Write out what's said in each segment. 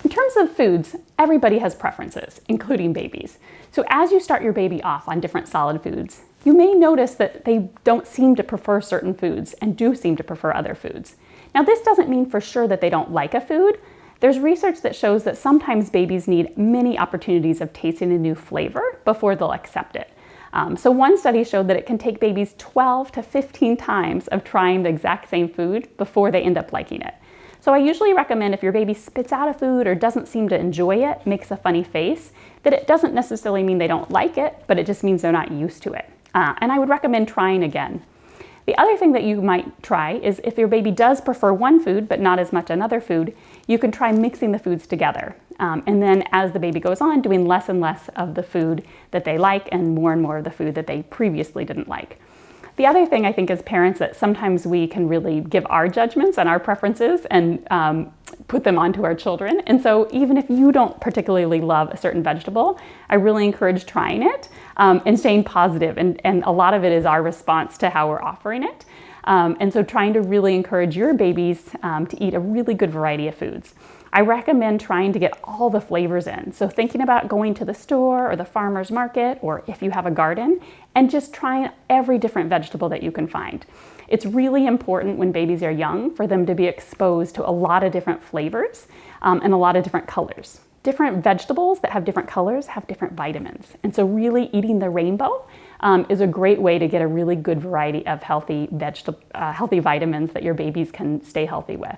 In terms of foods, everybody has preferences, including babies. So as you start your baby off on different solid foods, you may notice that they don't seem to prefer certain foods and do seem to prefer other foods. Now, this doesn't mean for sure that they don't like a food. There's research that shows that sometimes babies need many opportunities of tasting a new flavor before they'll accept it. So one study showed that it can take babies 12 to 15 times of trying the exact same food before they end up liking it. So I usually recommend if your baby spits out a food or doesn't seem to enjoy it, makes a funny face, that it doesn't necessarily mean they don't like it, but it just means they're not used to it. And I would recommend trying again. The other thing that you might try is if your baby does prefer one food but not as much another food, you can try mixing the foods together. And then as the baby goes on, doing less and less of the food that they like and more of the food that they previously didn't like. The other thing I think as parents that sometimes we can really give our judgments and our preferences and put them onto our children. And so even if you don't particularly love a certain vegetable, I really encourage trying it and staying positive. And a lot of it is our response to how we're offering it. And so trying to really encourage your babies to eat a really good variety of foods. I recommend trying to get all the flavors in. So thinking about going to the store or the farmer's market, or if you have a garden, and just trying every different vegetable that you can find. It's really important when babies are young for them to be exposed to a lot of different flavors and a lot of different colors. Different vegetables that have different colors have different vitamins. And so really eating the rainbow is a great way to get a really good variety of healthy vitamins that your babies can stay healthy with.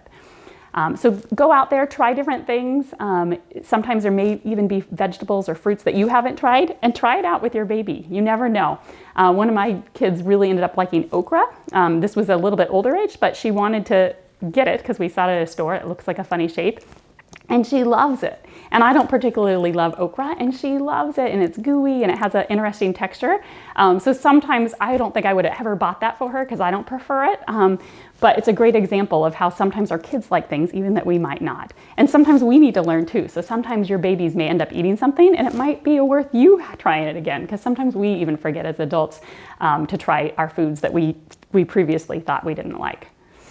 So go out there, try different things. Sometimes there may even be vegetables or fruits that you haven't tried, and try it out with your baby. You never know. One of my kids really ended up liking okra. This was a little bit older age, but she wanted to get it because we saw it at a store. It looks like a funny shape. And she loves it. And I don't particularly love okra, and she loves it, and it's gooey, and it has an interesting texture. So sometimes I don't think I would have ever bought that for her because I don't prefer it. But it's a great example of how sometimes our kids like things even that we might not. And sometimes we need to learn too. So sometimes your babies may end up eating something, and it might be worth you trying it again, because sometimes we even forget as adults to try our foods that we previously thought we didn't like.